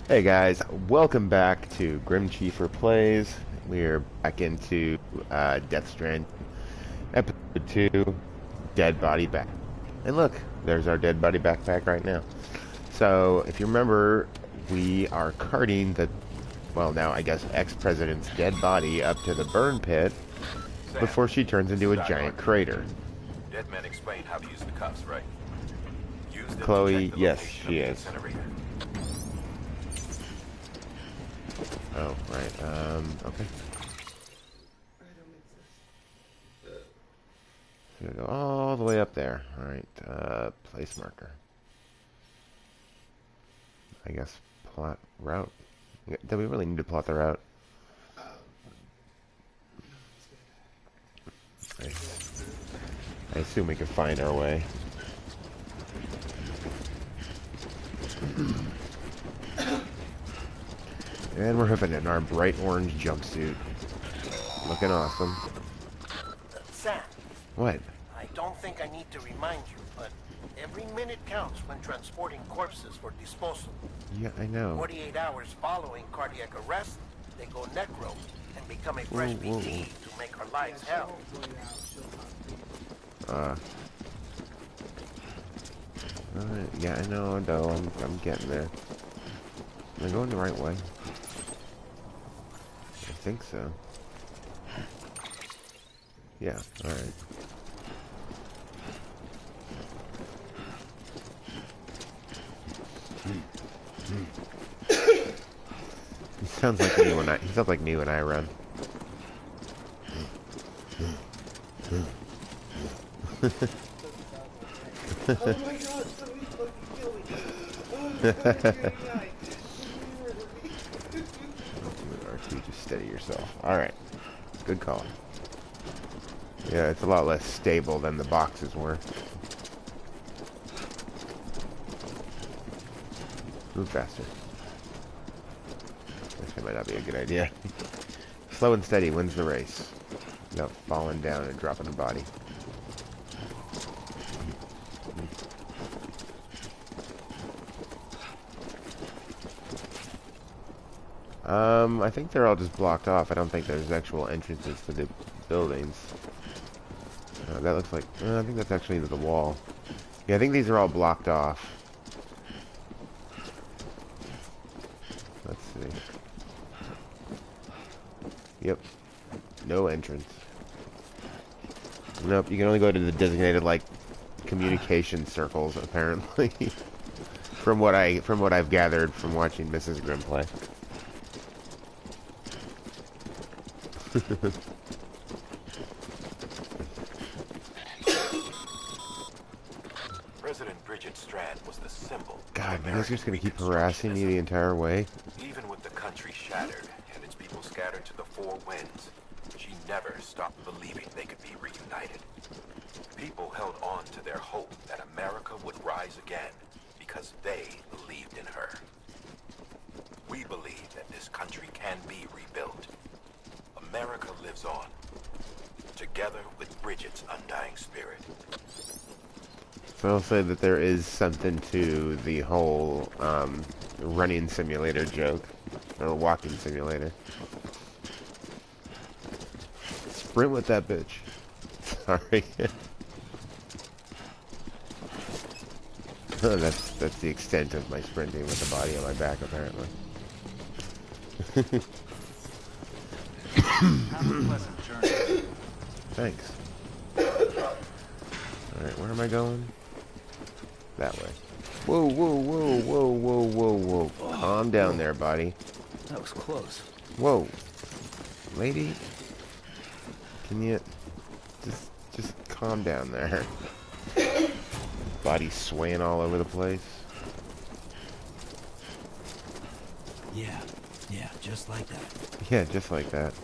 Hey guys, welcome back to Grim Cheefer Plays. We're back into Death Strand, episode 2, Dead Body Back. And look, there's our dead body backpack right now. So, if you remember, we are carting the, well now I guess ex-president's dead body up to the burn pit Sam, before she turns this into is a giant crater. Dead men explained how to use the cuffs, right? Use them to Chloe, check the yes, location she of the is. incinerator. Oh, right, okay. So we go all the way up there. Alright, place marker. I guess plot route. Do we really need to plot the route? I, I assume we can find our way. And we're hoofing it in our bright orange jumpsuit. Looking awesome. Sam, What? I don't think I need to remind you, but every minute counts when transporting corpses for disposal. Yeah, I know. 48 hours following cardiac arrest, they go necro and become a fresh Whoa, whoa, BT to make our lives hell. Yeah, I know, though. I'm getting there. Am I going the right way? I think so. Yeah, alright. He sounds like me when I run. Oh my god, somebody fucking kill me. Oh, R2, just steady yourself. Alright. Good call. Yeah, it's a lot less stable than the boxes were. Move faster. This might not be a good idea. Slow and steady wins the race. Without falling down and dropping a body. I think they're all just blocked off. I don't think there's actual entrances to the buildings. That looks like... I think that's actually the wall. Yeah, I think these are all blocked off. Let's see. Yep. No entrance. Nope, you can only go to the designated, like, communication circles, apparently. from what I've gathered from watching Mrs. Grim play. President Bridget Strand was the symbol. God, of you guys are just American gonna keep harassing me the Reconstructionism. entire way? Even with the country shattered and its people scattered to the four winds, she never stopped believing they could be reunited. People held on to their hope that America would rise again because they believed in her. We believe that this country can be rebuilt. America lives on, together with Bridget's undying spirit. So I'll say that there is something to the whole, running simulator joke. Or walking simulator. Sprint with that bitch. Sorry. Oh, that's the extent of my sprinting with the body on my back, apparently. Have a pleasant journey. Thanks. Alright, where am I going? That way. Whoa, whoa, whoa, whoa, whoa, whoa, whoa. Calm down there, buddy. That was close. Whoa. Lady? Can you... Just calm down there. Body swaying all over the place. Yeah, just like that. Yeah, just like that.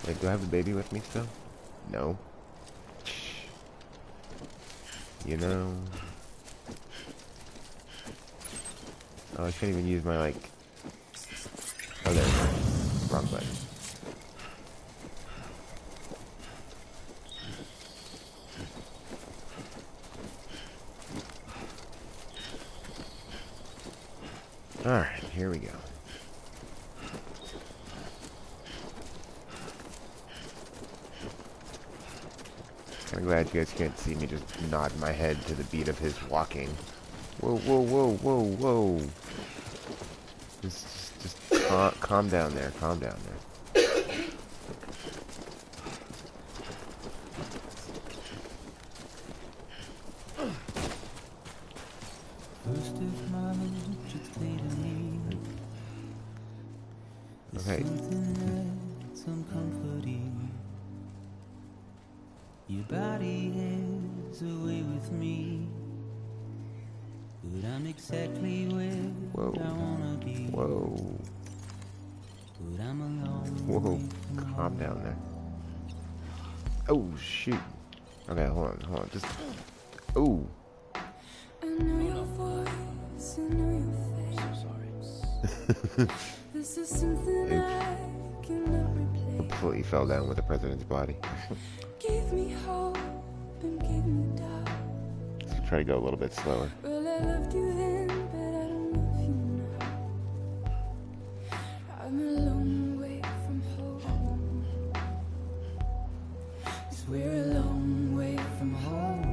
Wait, do I have the baby with me still? No. You know... Oh, I can't even use my, like... Oh, there we go. Wrong button. Alright. Here we go. I'm glad you guys can't see me just nod my head to the beat of his walking. Whoa, whoa, whoa, whoa, whoa. Just calm down there. Calm down there. Okay. Your body is away with me, but I'm exactly where I wanna be. Whoa. But I'm alone. Whoa. Calm down there. Oh, shoot. Okay, hold on. Just... Ooh. I know your voice, I know your face. Sorry. This is something I cannot replace. Completely fell down with the president's body. Give me hope and give me doubt. Let's try to go a little bit slower. Well, I loved you then, but I don't love you now. I'm a long way from home. 'Cause we're a long way from home.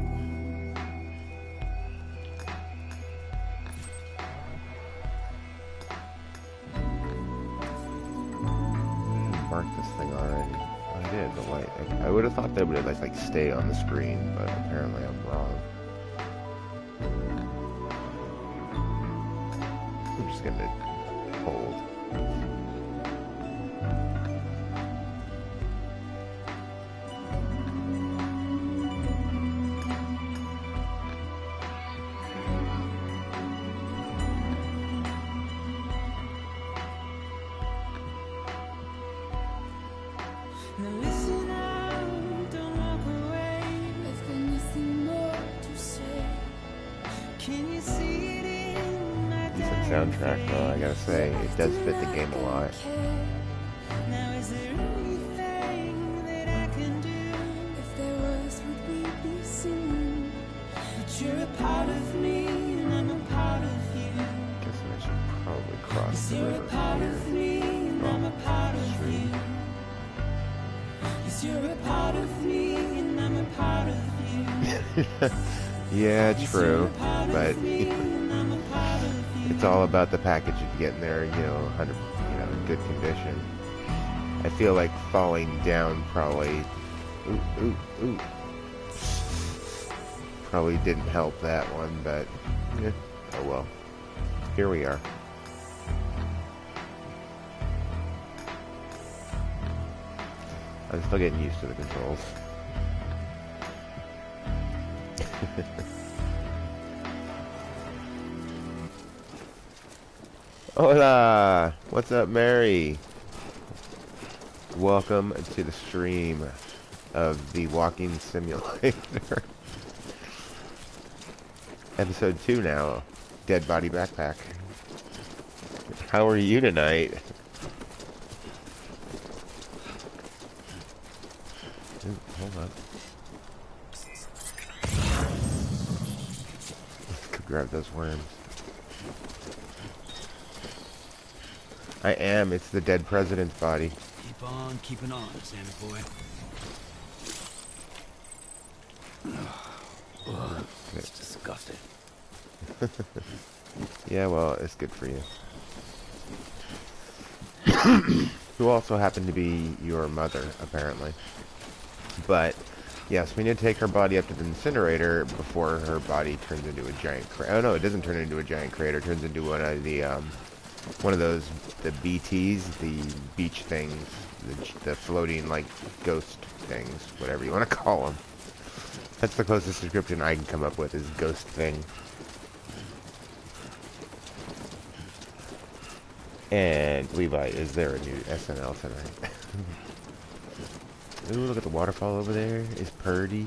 Marked this thing already. I did, but like, I would have thought that would have like stay on the screen, but apparently I'm wrong. I'm just gonna hold. Now listen out, don't walk away. I've got nothing more to say. Can you see it in my Decent soundtrack though, I gotta say. It does fit the game a lot. Now is there anything that I can do? If there was, would we be singing? But you're a part of me and I'm a part of you. Guessing I should probably cross the You're a river part here. of me and I'm a part of you. You're a part of me and I'm a part of you. Yeah, true, but I'm a part of you. it's all about the package of getting there, 100, in good condition. I feel like falling down probably, probably didn't help that one, but oh well. Here we are. I'm still getting used to the controls. Hola! What's up, Mary? Welcome to the stream of the Walking Simulator. Episode 2 now. Dead Body Backpack. How are you tonight? Ooh, hold on. Let's go grab those worms. I am. It's the dead president's body. Keep on keeping on, Sammy boy. Ugh, it's disgusting. Yeah, well, it's good for you. Who also happened to be your mother, apparently. But, yes, we need to take her body up to the incinerator before her body turns into a giant crater. Oh, no, it doesn't turn into a giant crater. It turns into one of the, one of those, the BTs, the beach things, the floating, like, ghost things, whatever you want to call them. That's the closest description I can come up with, is ghost thing. And Levi, is there a new SNL tonight? Ooh, look at the waterfall over there. It's purdy.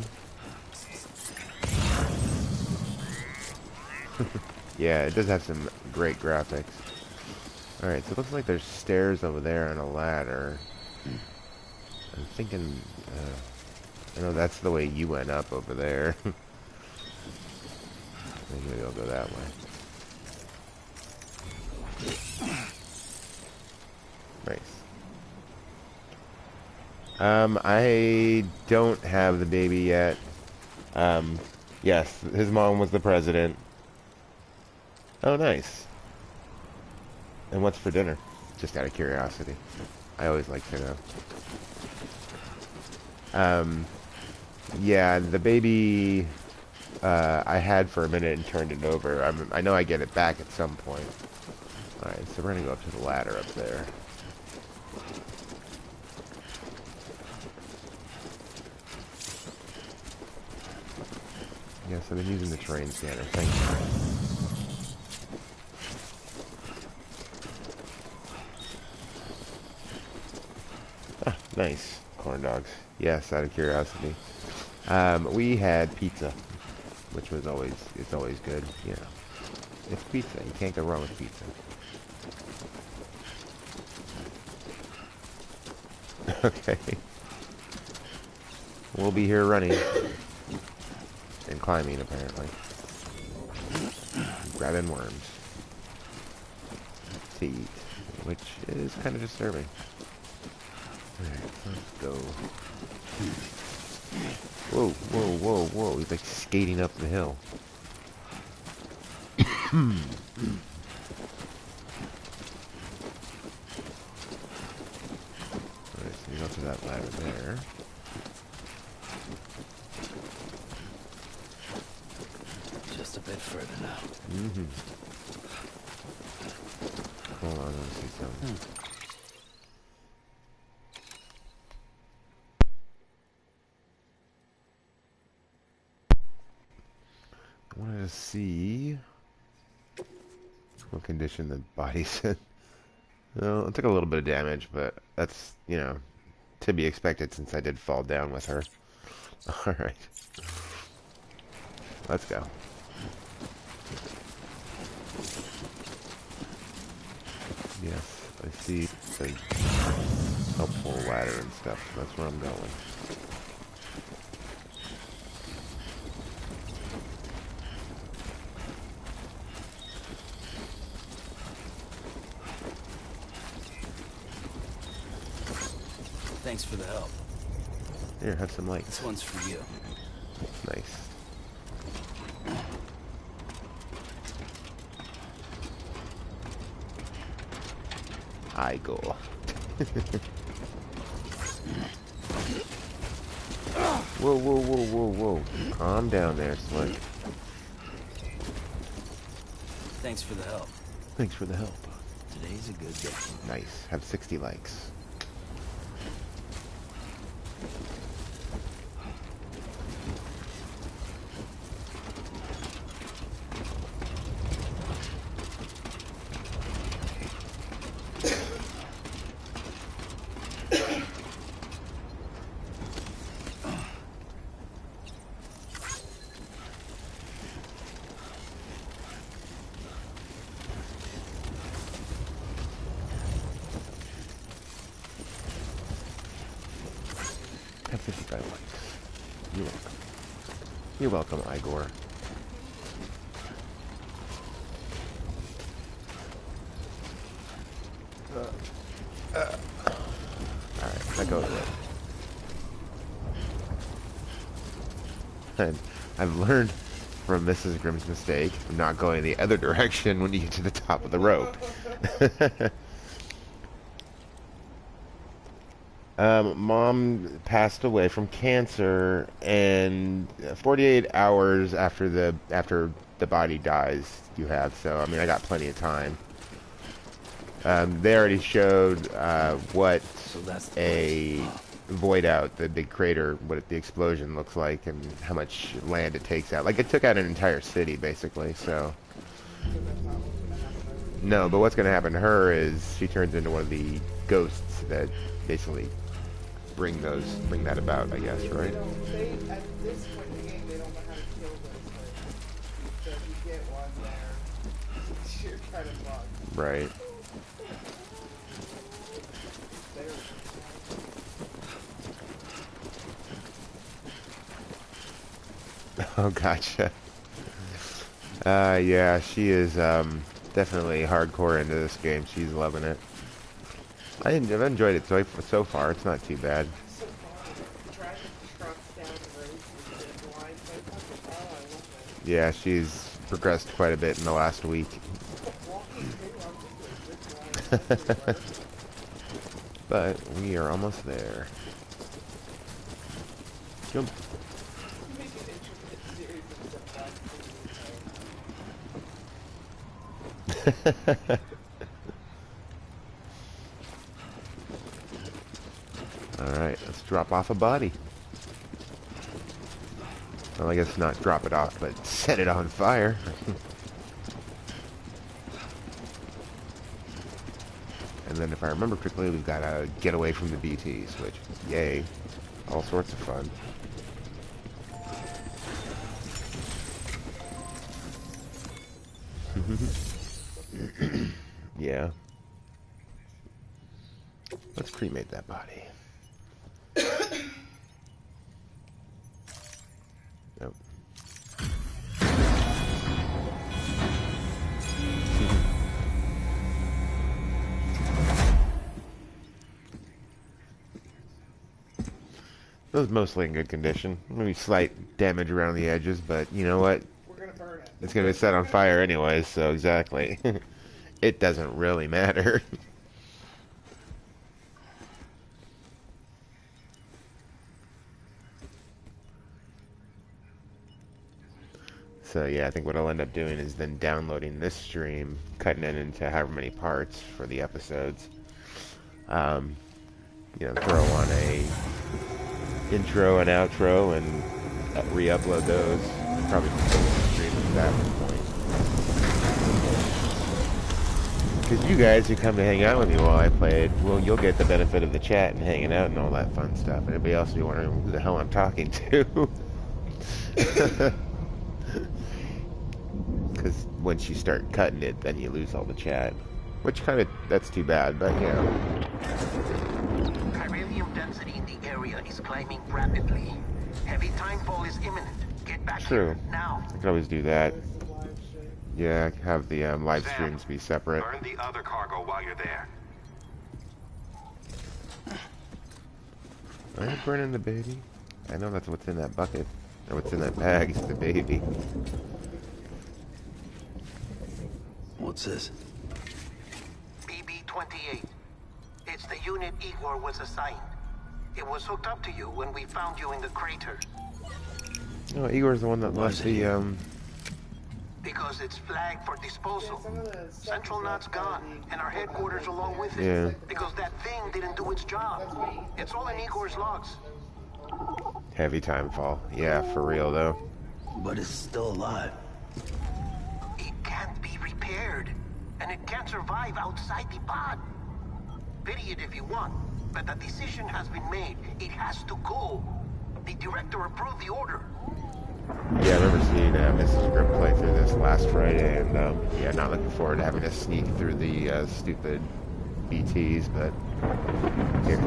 Yeah, it does have some great graphics. Alright, so it looks like there's stairs over there and a ladder. I'm thinking, I know that's the way you went up over there. Maybe I'll go that way. Nice. I don't have the baby yet. Yes, his mom was the president. Oh, nice. And what's for dinner? Just out of curiosity. I always like to know. Yeah, the baby I had for a minute and turned it over. I know I get it back at some point. Alright, so we're gonna go up to the ladder up there. Yes, I've been using the terrain scanner. Thank you. Ah, nice. Corn dogs. Yes, out of curiosity. We had pizza, which was it's always good, you know. It's pizza. You can't go wrong with pizza. Okay. We'll be here running. And climbing, apparently. Grabbing worms. To eat. Which is kind of disturbing. Alright, let's go. Whoa, whoa, whoa, whoa. He's like skating up the hill. Alright, so you go to that ladder there. Just a bit further now. Mm-hmm. Hold on, let me see something. I wanted to see what condition the body's in. Well, it took a little bit of damage, but that's, you know, to be expected since I did fall down with her. Alright. Let's go. Yes, I see the helpful ladder and stuff. That's where I'm going. Thanks for the help. Here, have some light. This one's for you. Nice. I go. Whoa, whoa, whoa, whoa, whoa. Calm down there, Slick. Thanks for the help. Thanks for the help. Today's a good day. Nice. Have 60 likes. Have 55 likes. You're welcome. You're welcome, Igor. Alright, let go of it. And I've learned from Mrs. Grimm's mistake of not going the other direction when you get to the top of the rope. Mom passed away from cancer, and 48 hours after the body dies, you have. So I mean, I got plenty of time. They already showed what a void out, the big crater, what the explosion looks like, and how much land it takes out. Like it took out an entire city, basically. So no, but what's going to happen to her is she turns into one of the ghosts that basically bring that about, I guess, right? At this point in the game, they don't know how to kill those things. So if you get one there, you're kind of fucked. Right. Oh, gotcha. Yeah, she is, definitely hardcore into this game. She's loving it. I've enjoyed it so far. It's not too bad. So far, driving trucks down the road through the lines, I love it. Yeah, she's progressed quite a bit in the last week. Walking too, I'm just a good driver. But we are almost there. Jump. Make an intricate series of setbacks. Alright, let's drop off a body. Well, I guess not drop it off, but set it on fire. And then if I remember correctly, we've got to get away from the BTs, which, yay, all sorts of fun. Yeah. Let's cremate that body. Nope. It was mostly in good condition. Maybe slight damage around the edges, but you know what? We're gonna burn it. It's gonna be set on fire anyways, so exactly. It doesn't really matter. So yeah, I think what I'll end up doing is then downloading this stream, cutting it into however many parts for the episodes. You know, throw on a intro and outro and re-upload those. Probably post the stream at that point. Because you guys who come to hang out with me while I played, well, you'll get the benefit of the chat and hanging out and all that fun stuff. And everybody else will be wondering who the hell I'm talking to. Because once you start cutting it, then you lose all the chat. Which kind of, that's too bad, but you know. Chiralium density in the area is climbing rapidly. Heavy timefall is imminent. Get back True. here now. I can always do that. There's the live stream. Yeah, have the live Sam, streams be separate. Burn the other cargo while you're there. Are you burning the baby? I know that's what's in that bucket. Or what's in that bag is the baby. What's this? BB-28. It's the unit Igor was assigned. It was hooked up to you when we found you in the crater. No, Igor's the one that Why left is it the, here? Because it's flagged for disposal. Some of the stuff Central is Knot's left by gone, the- and our headquarters along with it. Yeah. Because that thing didn't do its job. It's all in Igor's logs. heavy timefall. Yeah, for real though. But it's still alive. It can't be repaired, and it can't survive outside the pod. Pity it if you want, but the decision has been made. It has to go. The director approved the order. Yeah, I remember seeing Mrs. Grim play through this last Friday, and yeah, not looking forward to having to sneak through the stupid BTs, but here.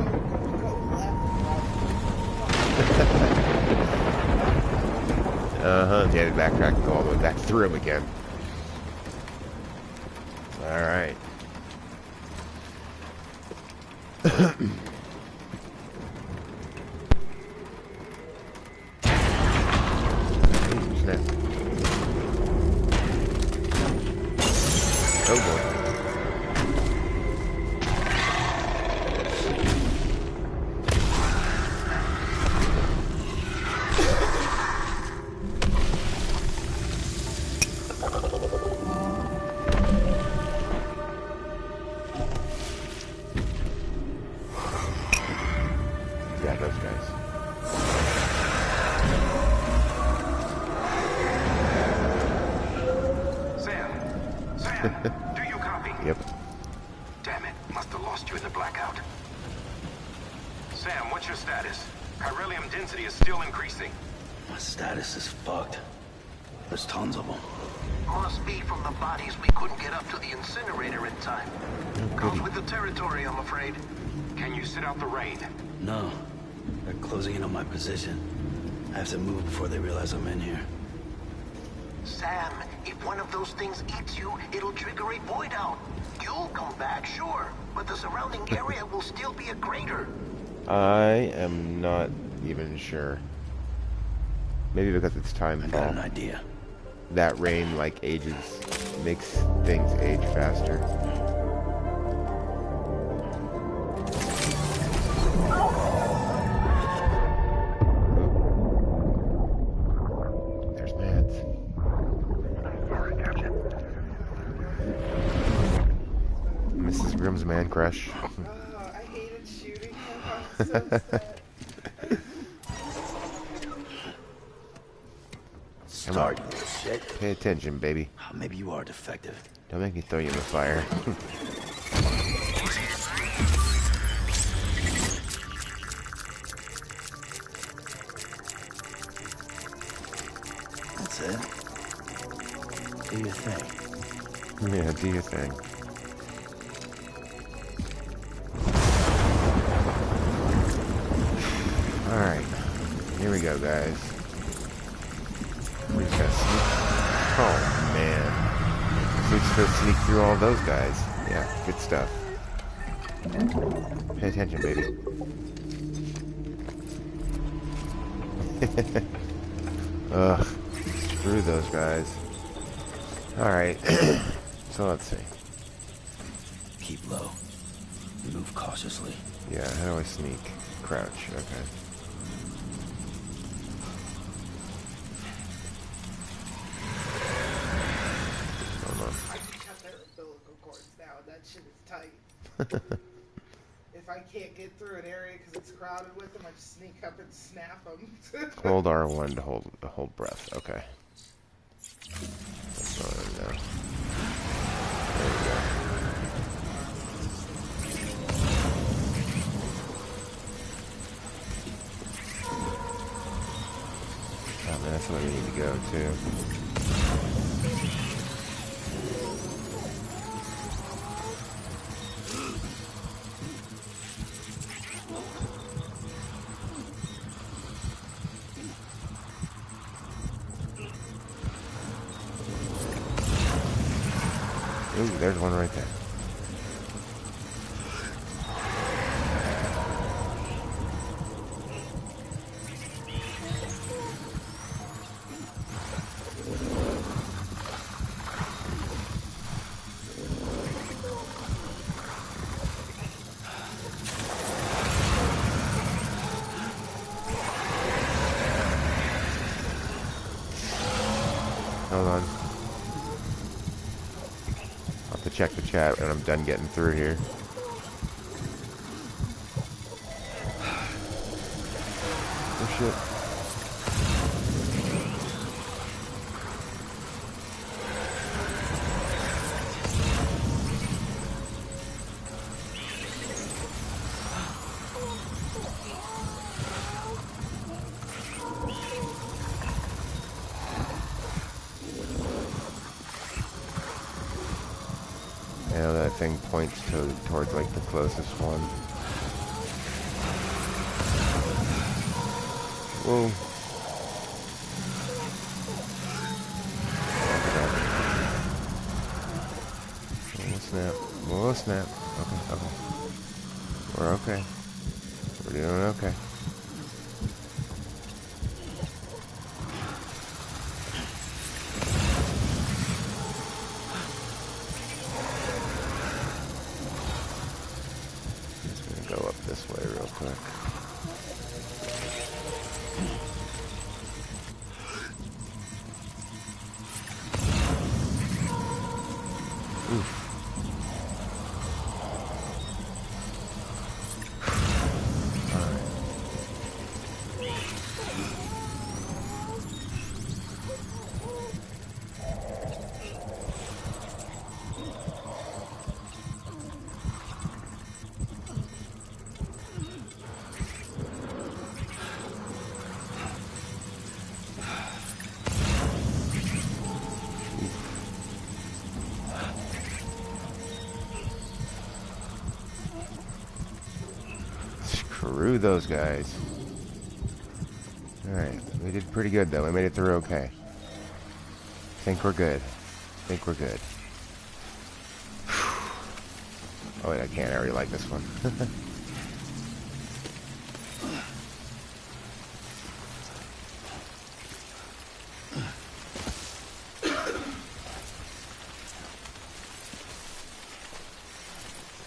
Uh-huh, yeah, backtrack and go all the way back through him again. Alright. Snap. Oh boy. Yeah, those guys. Sam! Sam! Do you copy? Yep. Damn it. Must have lost you in the blackout. Sam, what's your status? Chiralium density is still increasing. My status is fucked. There's tons of them. Must be from the bodies we couldn't get up to the incinerator in time. Comes with the territory, I'm afraid. Can you sit out the rain? No. They're closing in on my position. I have to move before they realize I'm in here. Sam, if one of those things eats you, it'll trigger a void out. You'll come back, sure, but the surrounding area will still be a crater. I am not even sure. Maybe because it's time. I got an idea. That rain, like, makes things age faster. There's Mads. Mrs. Grimm's man crush. Oh, I hated shooting him. I was so upset. Start, you little shit. Pay attention, baby. Maybe you are defective. Don't make me throw you in the fire. That's it. Do your thing. Yeah, do your thing. Alright. Here we go, guys. We just gotta sneak. Oh, man. So we just gotta sneak through all those guys. Yeah, good stuff. Pay attention, baby. Ugh. Screw those guys. Alright. So let's see. Keep low. Move cautiously. Yeah, how do I sneak? Crouch, okay. Hold on. I can cut their umbilical cords now, and that shit is tight. If I can't get through an area because it's crowded with them, I just sneak up and snap them. Hold R1 to hold breath. Okay. That's what I know. There we go. Oh man, that's where we need to go too. Ooh, there's one right there. Hold on. I'll have to check the chat when I'm done getting through here. Oh shit. I know that thing points towards like the closest one. Whoa. Oh snap. Oh snap. Okay, okay. We're okay. We're doing okay. Go up this way real quick. Oof. Alright. Screw those guys. Alright, we did pretty good though. We made it through okay. think we're good. Think we're good. Oh wait, I can't. I already like this one.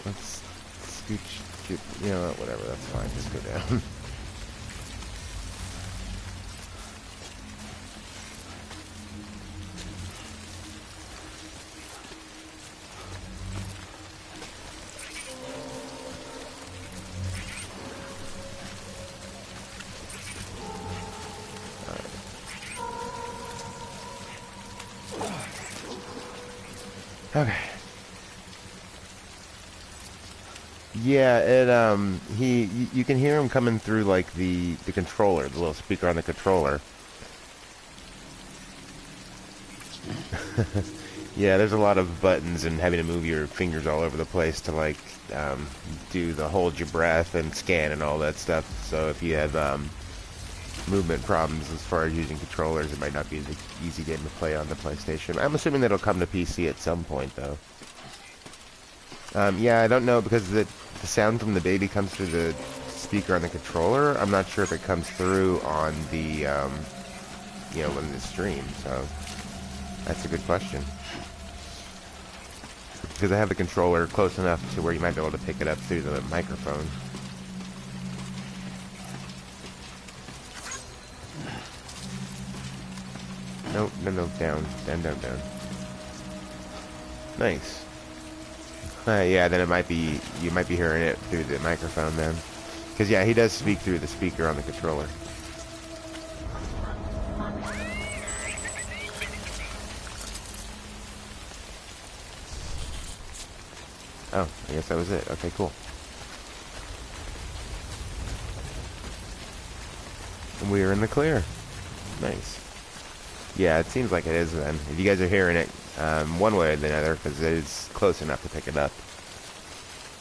Let's scooch. You know what? Whatever. That's fine. Just go down. Okay. Yeah, you can hear him coming through like the controller, the little speaker on the controller. Yeah, there's a lot of buttons and having to move your fingers all over the place to like do the hold your breath and scan and all that stuff. So if you have movement problems as far as using controllers, it might not be an easy game to play on the PlayStation. I'm assuming that'll come to PC at some point, though. Yeah, I don't know, because the sound from the baby comes through the speaker on the controller. I'm not sure if it comes through on the, you know, on the stream, so that's a good question. Because I have the controller close enough to where you might be able to pick it up through the microphone. Nope, no, down. Nice. Yeah, then it might be, you might be hearing it through the microphone then. Because, yeah, he does speak through the speaker on the controller. Oh, I guess that was it. Okay, cool. And we are in the clear. Nice. Yeah, it seems like it is then. If you guys are hearing it one way or the other, because it is close enough to pick it up.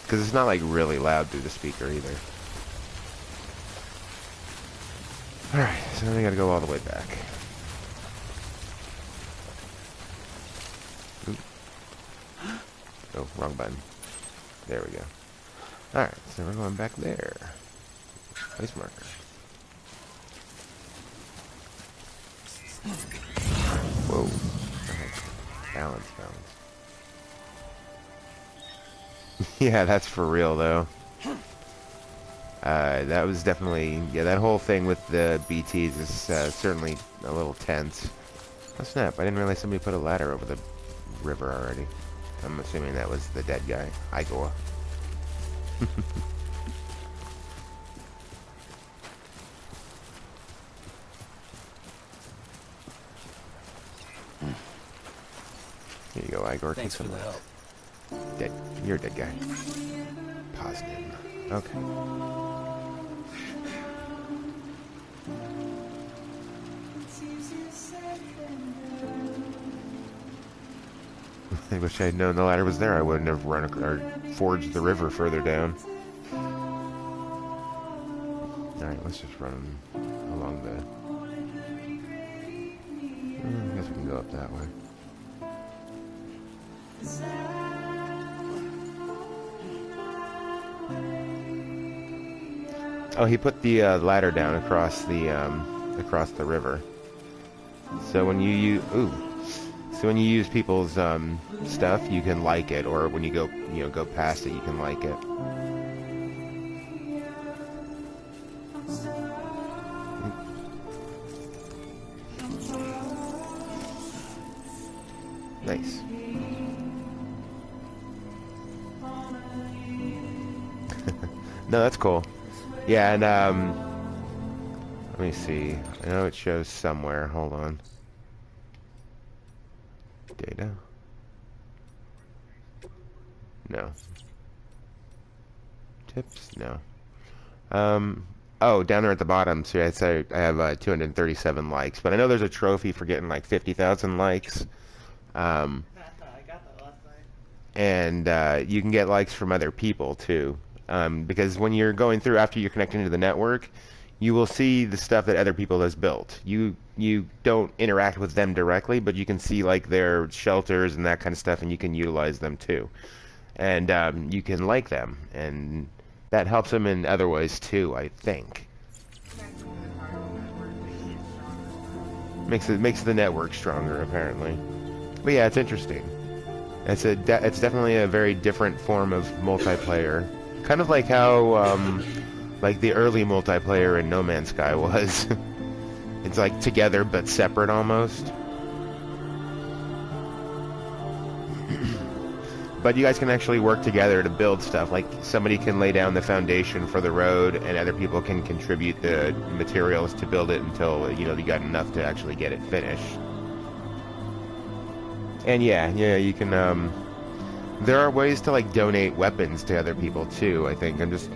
Because it's not like really loud through the speaker either. Alright, so then I gotta go all the way back. Oop. Oh, wrong button. There we go. Alright, so we're going back there. Place marker. Whoa. Okay. Balance. Yeah, that's for real, though. That was definitely... Yeah, that whole thing with the BTs is certainly a little tense. Oh, snap. I didn't realize somebody put a ladder over the river already. I'm assuming that was the dead guy. Igor. Here you go, Igor. Thanks for the help. Dead. You're a dead guy. Positive. Okay. I wish I had known the ladder was there. I wouldn't have run or forged the river further down. Alright, let's just run along the... I guess we can go up that way. Oh, he put the ladder down across the river. So when you use people's stuff, you can like it, or when you go past it, you can like it. Nice. No, that's cool. Yeah, and let me see. I know it shows somewhere. Hold on. Data? No. Tips? No. Oh, down there at the bottom. So I say I have 237 likes, but I know there's a trophy for getting like 50,000 likes. I got that last night. And you can get likes from other people too. Because when you're going through after you're connecting to the network, you will see the stuff that other people has built. You don't interact with them directly, but you can see like their shelters and that kind of stuff, and you can utilize them too. And you can like them, and that helps them in other ways too, I think. Makes the network stronger, apparently. But yeah, it's interesting. It's definitely a very different form of multiplayer, kind of like how like the early multiplayer in No Man's Sky was. It's like together but separate almost. But you guys can actually work together to build stuff. Like somebody can lay down the foundation for the road, and other people can contribute the materials to build it until you got enough to actually get it finished. And yeah, you can. There are ways to like donate weapons to other people too. I think I'm just.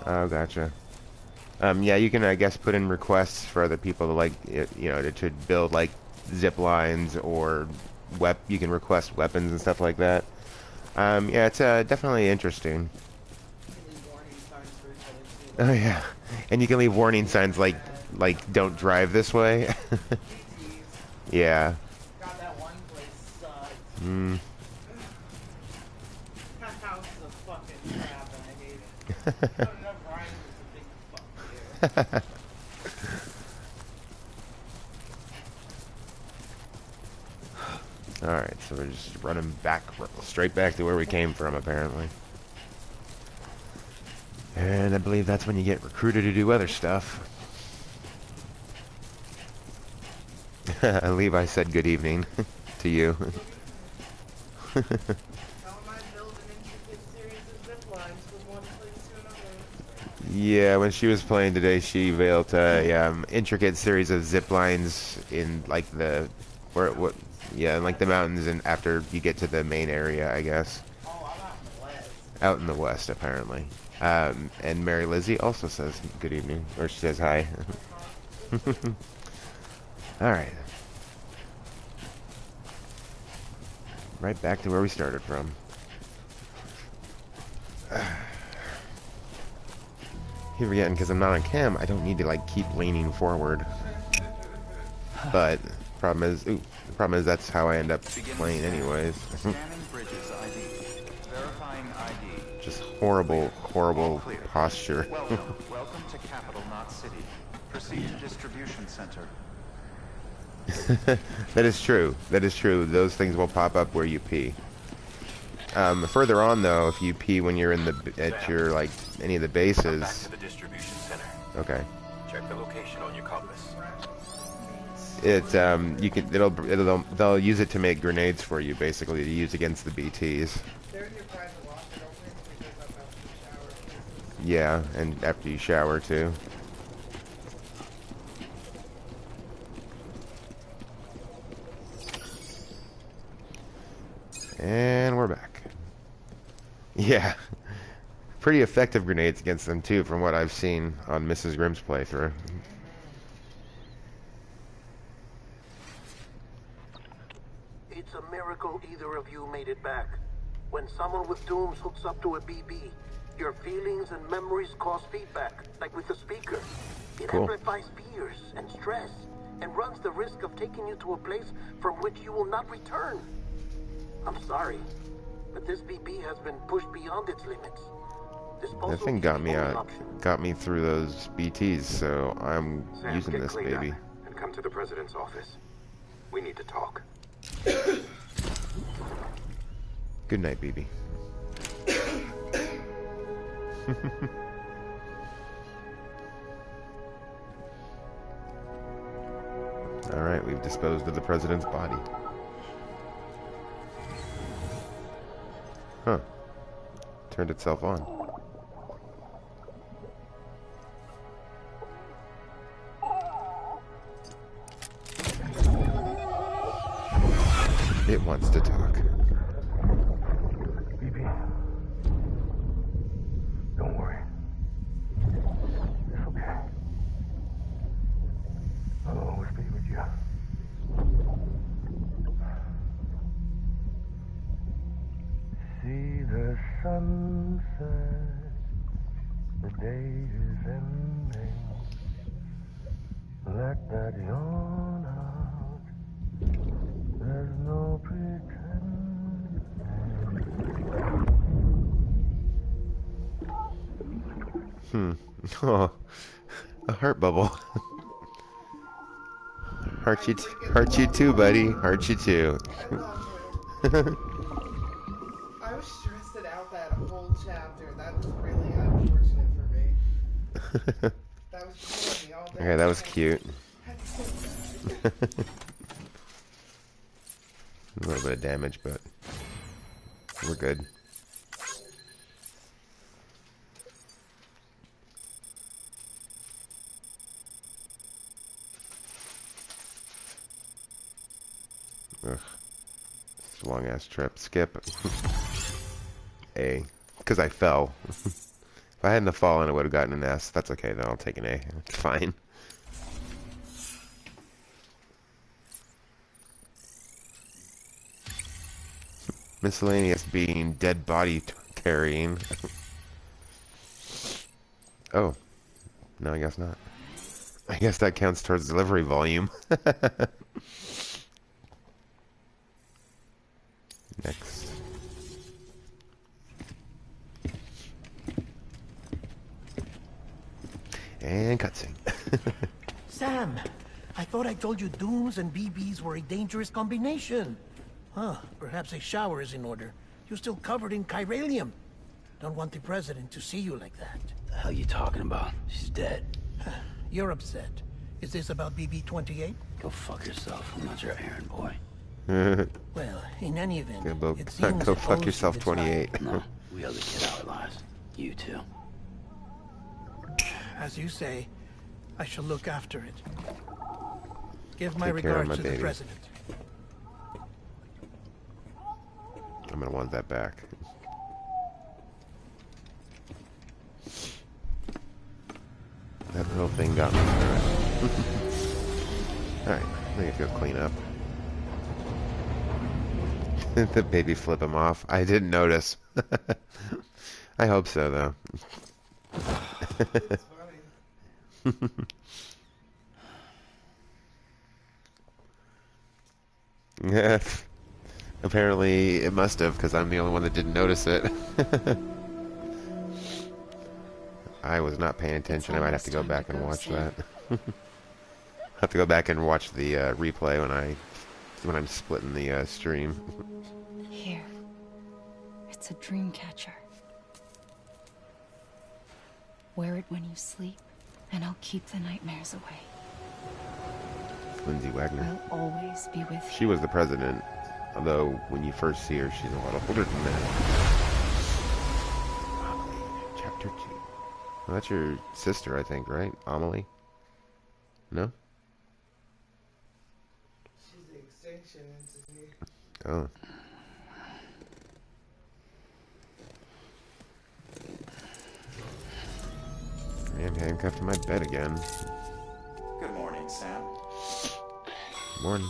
Oh, gotcha. Yeah, you can, I guess, put in requests for other people to, like, to build, like, zip lines or you can request weapons and stuff like that. Yeah, it's definitely interesting. Oh, yeah. And you can leave warning signs like don't drive this way. Yeah. God, that one place sucks. Mm. That house is a fucking crap and I hate it. Not enough rhymes is a big fuck you. Alright, so we're just running straight back to where we came from, apparently. And I believe that's when you get recruited to do other stuff. Levi said good evening to you. How am I building an intricate series of zip lines from one place to another? Yeah, when she was playing today, she built a intricate series of zip lines in like in like the mountains, and after you get to the main area, I guess. Oh, I'm out in the west. Out in the west, apparently. And Mary Lizzie also says good evening, or she says hi. All right. Right back to where we started from. Keep forgetting because I'm not on cam. I don't need to like keep leaning forward. But problem is that's how I end up playing anyways. Just horrible posture. Welcome to Capital, not City. Proceed to distribution center. That is true. That is true. Those things will pop up where you pee. Further on, though, if you pee when you're at your like any of the bases. Back to the distribution center. Okay. Check the location on your compass. They'll use it to make grenades for you, basically, to use against the BTs. They're in your private locker, don't they? Because I'm after the shower. Yeah, and after you shower too. And we're back. Yeah. Pretty effective grenades against them too, from what I've seen on Mrs. Grimm's playthrough. It's a miracle either of you made it back. When someone with dooms hooks up to a BB, your feelings and memories cause feedback, like with the speaker. It Cool. amplifies fears and stress, and runs the risk of taking you to a place from which you will not return. I'm sorry, but this BB has been pushed beyond its limits. That thing got me through those BTs, so I'm Sam, using get this cleaned baby. up and come to the president's office. We need to talk. Good night, BB. Alright, we've disposed of the president's body. Huh. Turned itself on. It wants to talk. BB. Don't worry. It's okay. I'll always be with you. See? sunset, the day is ending. Let that yawn out. There's no pretending. Oh, a heart bubble. Heart you too, buddy. Heart you too. I love it. I was stressing out that whole chapter. That was really unfortunate for me. That was killing me all day. Okay, that was cute. A little bit of damage, but we're good. Ugh. It's a long ass trip. Skip. A. Because I fell. If I hadn't fallen, I would have gotten an S. That's okay, then I'll take an A. It's fine. Miscellaneous being dead body carrying. Oh. No, I guess not. I guess that counts towards delivery volume. Next. And cutscene. Sam, I thought I told you dooms and BBs were a dangerous combination. Huh, perhaps a shower is in order. You're still covered in chiralium. Don't want the president to see you like that. The hell you talking about? She's dead. You're upset. Is this about BB-28? Go fuck yourself. I'm not your errand boy. Well, in any event, it go seems fuck yourself, 28. No, we owe the kid our lives. You too. As you say, I shall look after it. Give my Take care of regards my to the baby. president. I'm gonna want that back. That little thing got me. Alright, I think it's gonna clean up. The baby flip him off. I didn't notice. I hope so, though. It's funny. Yeah. Apparently, it must have, because I'm the only one that didn't notice it. I was not paying attention. I might have to go back and watch that. Have to go back and watch the replay when I'm splitting the stream. Here. It's a dream catcher. Wear it when you sleep, and I'll keep the nightmares away. Lindsay Wagner. I'll always be with you. She was the president, although when you first see her, she's a lot older than that. Chapter 2. Well, that's your sister, I think, right? Amelie? No? She's the extinction entity. Oh. I'm handcuffed to my bed again. Good morning, Sam. Morning.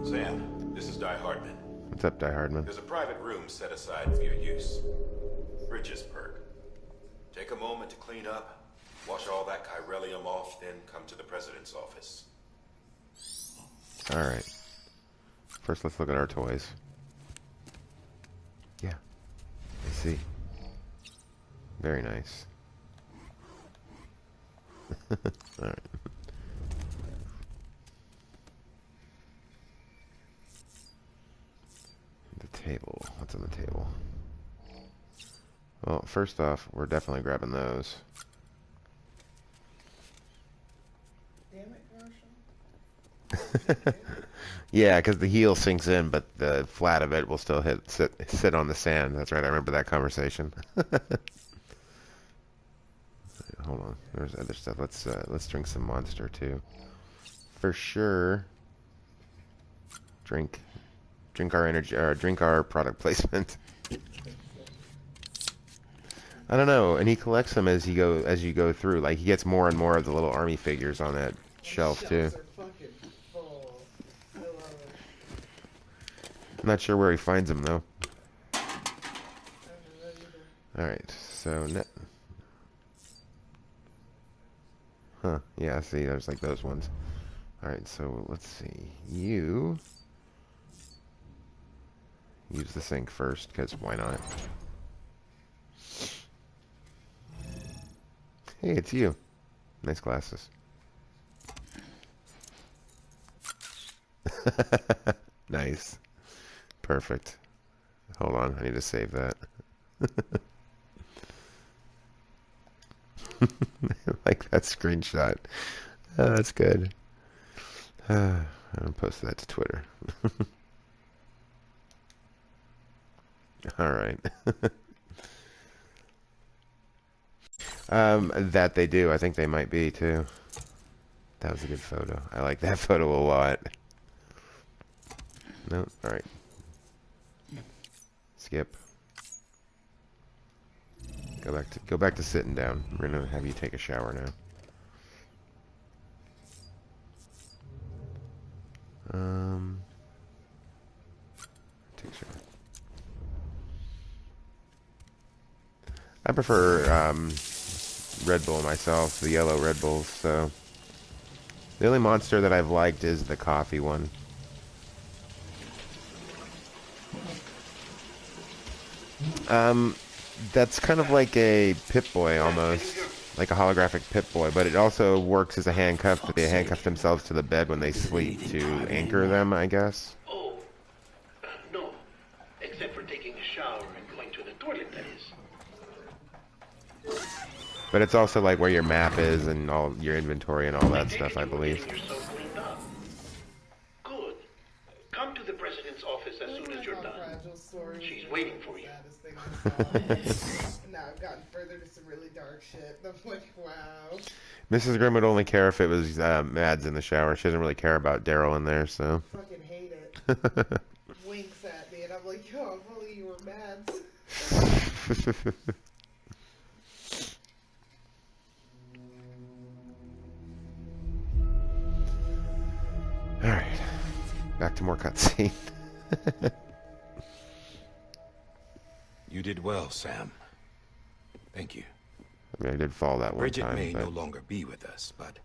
Sam, this is Di Hardman. What's up, Die Hardman? There's a private room set aside for your use. Bridges perk. Take a moment to clean up, wash all that chiralium off, then come to the president's office. Alright. First, let's look at our toys. Yeah. I see. Very nice. Alright. The table. What's on the table? Well, first off, we're definitely grabbing those. Damn it, commercial. Yeah, because the heel sinks in, but the flat of it will still sit on the sand. That's right, I remember that conversation. Hold on, there's other stuff. Let's drink some Monster too, for sure. Drink our energy, or drink our product placement. I don't know, and he collects them as you go through. Like he gets more and more of the little army figures on that shelf too. Shelves are fucking full. I love it. I'm not sure where he finds them though. And then Alright, so huh, yeah, see, there's like those ones. Alright, so let's see. You use the sink first, because why not? Hey, it's you. Nice glasses. Nice. Perfect. Hold on, I need to save that. I like that screenshot. Oh, that's good. I'll post that to Twitter. Alright. That they do. I think they might be, too. That was a good photo. I like that photo a lot. No? Alright. Skip. Go back to sitting down. We're gonna have you take a shower now. Take a shower. I prefer Red Bull myself, the yellow Red Bulls, so the only monster that I've liked is the coffee one. That's kind of like a Pip-Boy almost, like a holographic Pip-Boy, but it also works as a handcuff. They handcuff themselves to the bed when they sleep to anchor them, I guess. Oh, no. Except for taking a shower and going to the toilet, that is. But it's also like where your map is and all your inventory and all that stuff, I believe. Good. Come to the president's office as soon as you're done. She's waiting for you. Now I've gotten further to some really dark shit. I'm like, wow. Mrs. Grimm would only care if it was Mads in the shower. She doesn't really care about Daryl in there, so. Fucking hate it. Winks at me, and I'm like, yo, if only you were Mads. Alright. Back to more cutscene. You did well, Sam. Thank you. I mean, I did fall that one Bridget time. may no longer be with us, but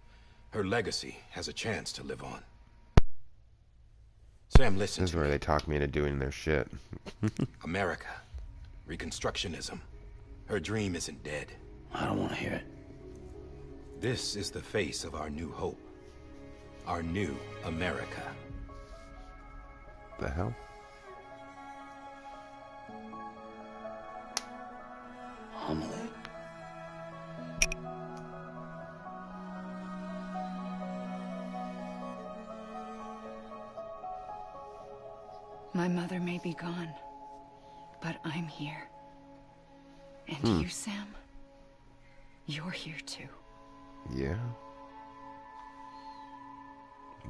her legacy has a chance to live on. Sam, listen. This is where they talk me into doing their shit. America. Reconstructionism. Her dream isn't dead. I don't want to hear it. This is the face of our new hope. Our new America. The hell? Homily. My mother may be gone, but I'm here. And you, Sam, you're here too. Yeah.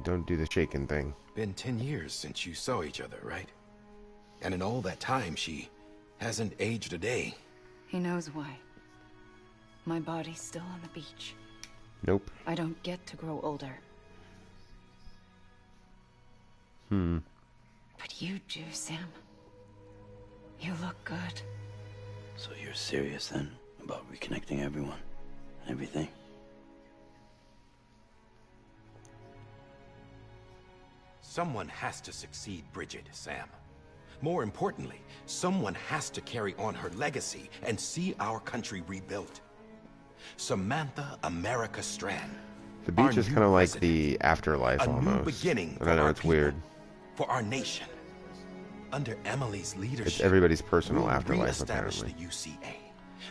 Don't do the shaking thing. Been 10 years since you saw each other, right? And in all that time, she hasn't aged a day. He knows why. My body's still on the beach. Nope. I don't get to grow older. But you do, Sam. You look good. So you're serious then about reconnecting everyone and everything? Someone has to succeed Bridget, Sam. More importantly, someone has to carry on her legacy and see our country rebuilt. Samantha America Strand. The beach is kind of like the afterlife almost. Beginning I don't know, it's weird. For our nation. Under Emily's leadership, it's everybody's personal we'll afterlife, apparently. The UCA,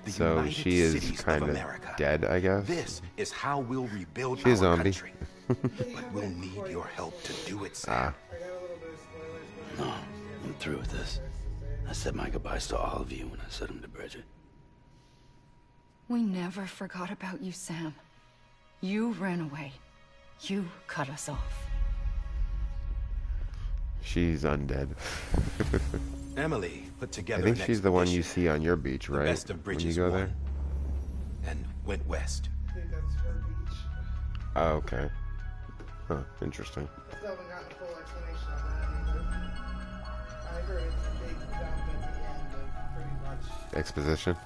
the so United she is Cities kind of dead, I guess. This is how we'll rebuild She's our zombie. country. But we'll need your help to do it, Sam. No, I'm through with this. I said my goodbyes to all of you when I said them to Bridget. We never forgot about you, Sam. You ran away. You cut us off. She's undead. Emily put together. I think she's the one you see on your beach, right? Best of when you Bridges go won, there. and went west. I think that's her beach. Oh, okay. Huh, interesting. Still haven't gotten a full explanation on that either. I heard it's a big dump at the end of Pretty exposition.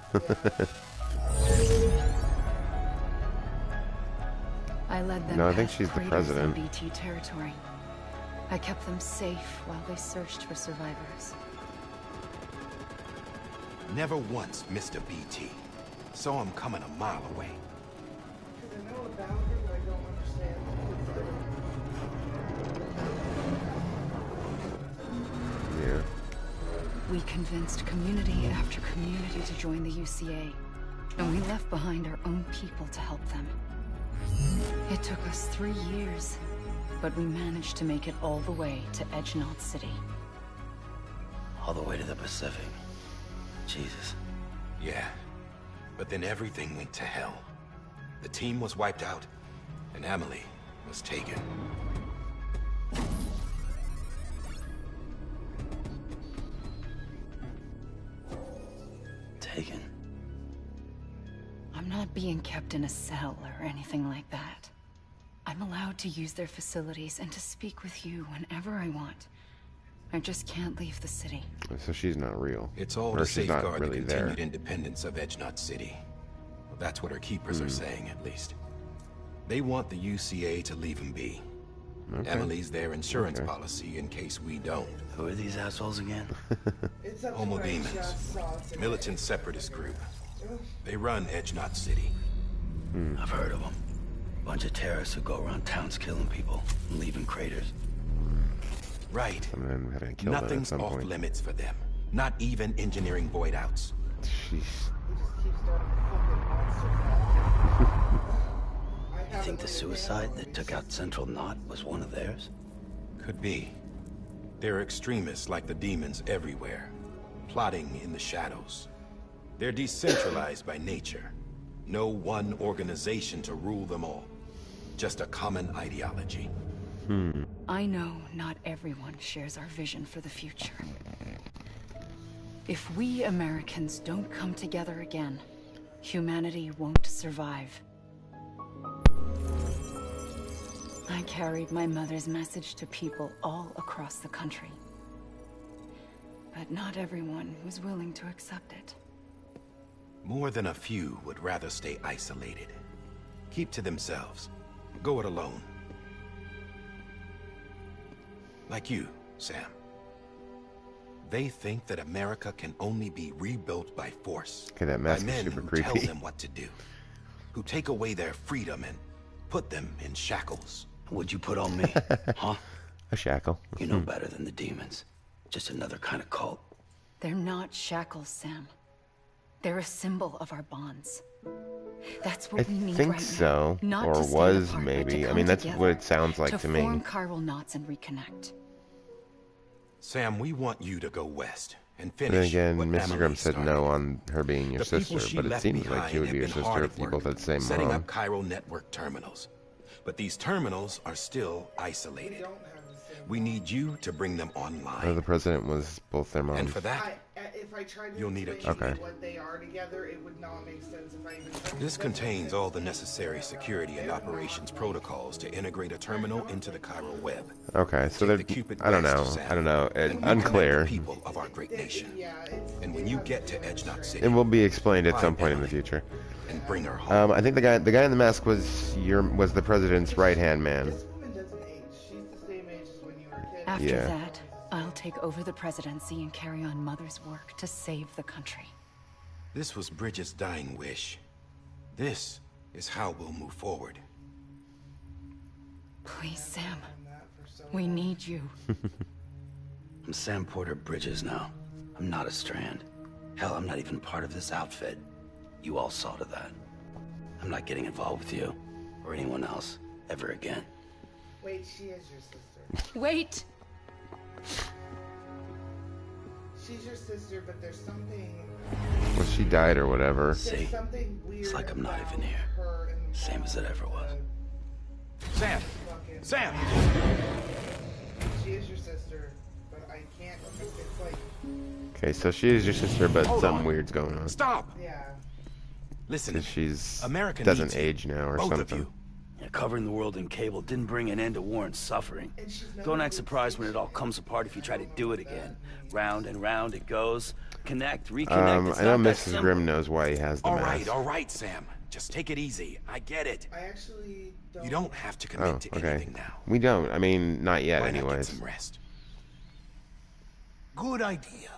I led them No, I think past she's the craters president. in BT territory. I kept them safe while they searched for survivors. Never once missed a BT. Saw him coming a mile away. Because I know about her, but I don't understand. Yeah. We convinced community after community to join the UCA, and we left behind our own people to help them. It took us 3 years, but we managed to make it all the way to Edgenot City. All the way to the Pacific. Jesus. Yeah. But then everything went to hell. The team was wiped out, and Emily was taken. Taken? I'm not being kept in a cell or anything like that. I'm allowed to use their facilities and to speak with you whenever I want. I just can't leave the city. So she's not real. It's all Or to she's not safeguard really the there. continued independence of Edgenot City. Well, that's what our keepers are saying, at least. They want the UCA to leave him be. Okay. Emily's their insurance policy in case we don't. Who are these assholes again? It's up Homo to what I Demons. just saw today. Militant separatist group. They run Edgenot City. I've heard of them. Bunch of terrorists who go around towns killing people and leaving craters. Right. Some of them had to kill them at Nothing's some off point. limits for them. Not even engineering void outs. Jeez. He just keeps throwing fucking monster crap. You think the suicide that took out Central Knot was one of theirs? Could be. There are extremists like the demons everywhere, plotting in the shadows. They're decentralized by nature. No one organization to rule them all. Just a common ideology. I know not everyone shares our vision for the future. If we Americans don't come together again, humanity won't survive. I carried my mother's message to people all across the country. But not everyone was willing to accept it. More than a few would rather stay isolated. Keep to themselves. Go it alone. Like you, Sam. They think that America can only be rebuilt by force. Okay, that by mask is men super who tell creepy. them what to do. Who take away their freedom and put them in shackles. What'd you put on me? Huh? A shackle. You know better than the demons. Just another kind of cult. They're not shackles, Sam. They're a symbol of our bonds. That's what we need think right so, now. Not or to stand was apart, but maybe. to I come mean, that's together, what it sounds like to me. form chiral knots and reconnect. Sam, we want you to go west and But then finish again, what Mrs. Emily Grimm said started. no on her being your The sister, people she but it left seems like behind she would have be your been hard sister at if you work both had the same setting mom. up chiral network terminals. But these terminals are still isolated. Don't have the same. We need you to bring them online. Oh, the president was both their moms. And for that, If I tried to You'll need a explain key. Okay. what they are together, it would not make sense if I even tried to this explain contains it. all the necessary security and operations protocols to integrate a terminal into the chiral web. Okay, so Take they're, the Cupid I don't West, know, Sam. I don't know, And reconnect unclear. the people of our great nation. Yeah, And when you get to Edgenot City, It will be explained at some find point in the Emily future. and bring her home. I think the guy in the mask was the president's right hand man. This woman doesn't age. She's the same age as when you were a kid. After Yeah. that, I'll take over the presidency and carry on Mother's work to save the country. This was Bridget's dying wish. This is how we'll move forward. Please, Sam. We need you. I'm Sam Porter Bridges now. I'm not a Strand. Hell, I'm not even part of this outfit. You all saw to that. I'm not getting involved with you or anyone else ever again. Wait, she is your sister. Wait! She's your sister, but there's something. Well, she died or whatever. See? There's something weird. It's like I'm not about even here. her and the Same as it ever was. Sam! fucking- Sam! She is your sister, but I can't remember. It's like, Okay, so she is your sister, but Hold something on. weird's going on. Stop! yeah. Listen, 'Cause she's America doesn't needs you. age now or Both of something. you. Yeah, covering the world in cable didn't bring an end to war and suffering. Don't act surprised when it all comes apart if you try to do it again. Round and round it goes. Connect, reconnect. It's I know not that Mrs. simple. Grimm knows why he has the mask. All right, Sam. Just take it easy. I get it. I actually don't. You don't have to commit to okay. anything now. We don't. I mean, not yet, Why not get anyways. some rest? Good idea.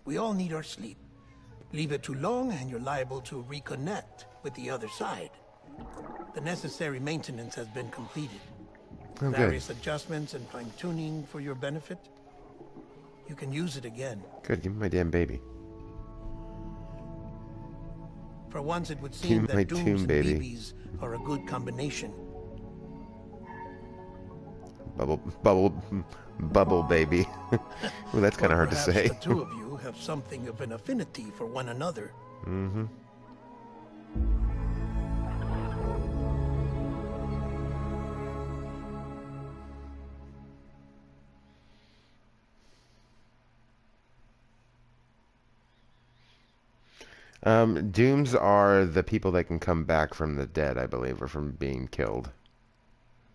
We all need our sleep. Leave it too long and you're liable to reconnect with the other side. The necessary maintenance has been completed. Oh, Various adjustments and fine-tuning for your benefit. You can use it again. Good. Give me my damn baby. For once, it would Give seem me my that Dooms tomb and baby. BBs are a good combination. Bubble baby. Well, that's kind of hard to Perhaps say. the two of you have something of an affinity for one another. Mm-hmm. Dooms are the people that can come back from the dead, I believe, or from being killed.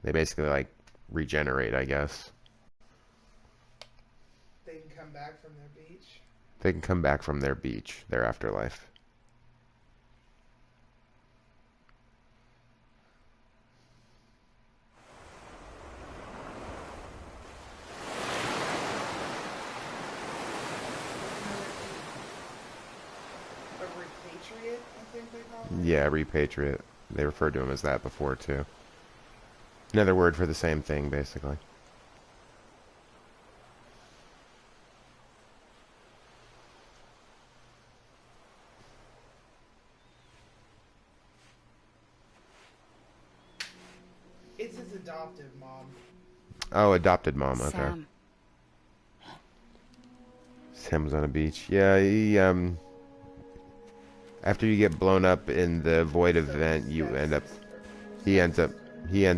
They basically, like, regenerate, I guess. They can come back from their beach. They can come back from their beach, their afterlife. A repatriate, I think they call it. Yeah, repatriate. They referred to him as that before, too. Another word for the same thing, basically. It's his adoptive mom. Oh, adopted mom, okay. Sam. Sam was on a beach. Yeah, he, after you get blown up in the void event, you end up... He ends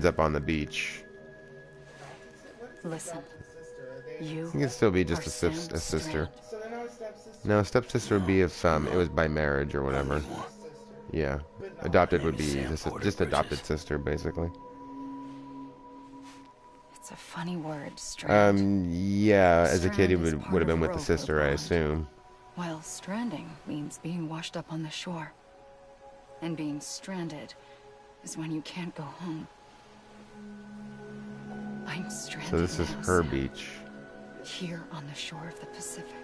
up on the beach. Listen. You He can still be just are a Sam's sister. strand. So they're not a stepsister. No, stepsister would be if it was by marriage or whatever. Yeah, adopted would be just adopted sister, basically. It's a funny word, strand. Yeah, as a kid he Strand is would part have of been a with the rope sister, of I bond. assume. While stranding means being washed up on the shore. And being stranded is when you can't go home. I'm stranded So this is now, her Sam, beach. here on the shore of the Pacific.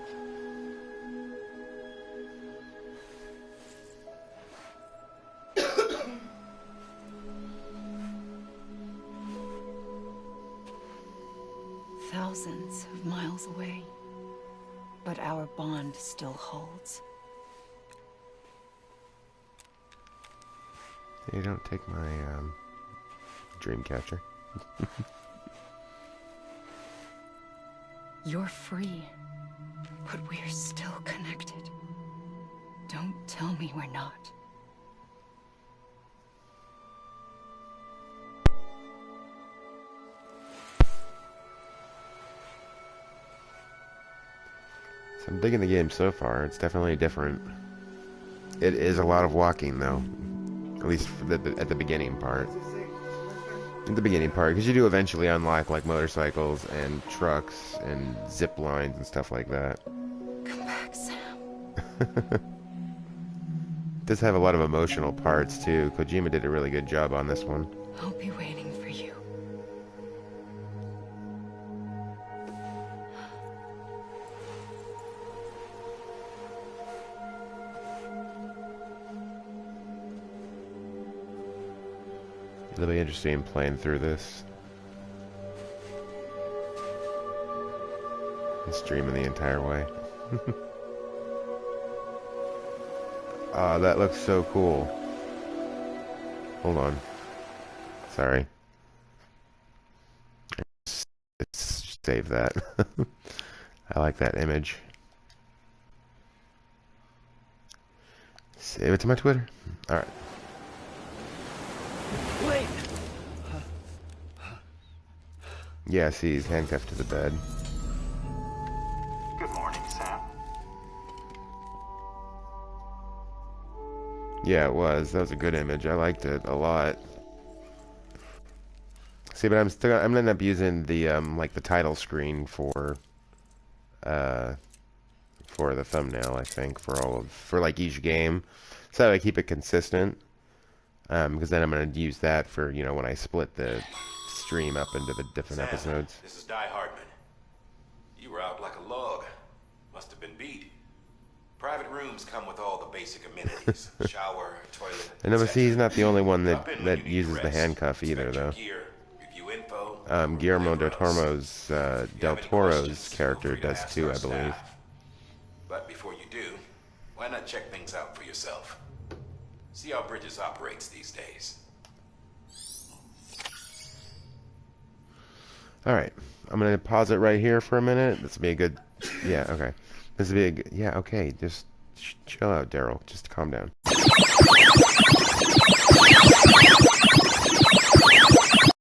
Thousands of miles away, but our bond still holds. Hey, don't take my dream catcher. You're free, but we're still connected. Don't tell me we're not. So I'm digging the game so far. It's definitely different. It is a lot of walking, though. At least for at the beginning part. At the beginning part, because you do eventually unlock like motorcycles and trucks and zip lines and stuff like that. Come back, Sam. It does have a lot of emotional parts too. Kojima did a really good job on this one. I'll be waiting for you. It'll be interesting playing through this. And streaming the entire way. Ah, that looks so cool. Hold on. Sorry. Let's save that. I like that image. Save it to my Twitter. Alright. Wait! Yeah, see, he's handcuffed to the bed. Good morning, Sam. Yeah, it was. That was a good image. I liked it a lot. See, but I'm gonna end up using the like the title screen for for the thumbnail, I think, for like each game, so I keep it consistent. Because then I'm gonna use that for, you know, when I split the stream up into the different episodes. This is Die Hardman. You were out like a log. Must have been beat. Private rooms come with all the basic amenities: shower, toilet. And obviously he's not the only one Drop in when that you need uses to the rest. handcuff either, Inspect your though. gear, review info, Guillermo whatever del else. Toro's Questions, character feel free to does ask too, our I believe. staff. But before you do, why not check things out for yourself? See how Bridges operates these days. Alright, I'm gonna pause it right here for a minute. This will be a good... Yeah, okay. This will be a good... Yeah, okay, just chill out, Daryl. Just calm down.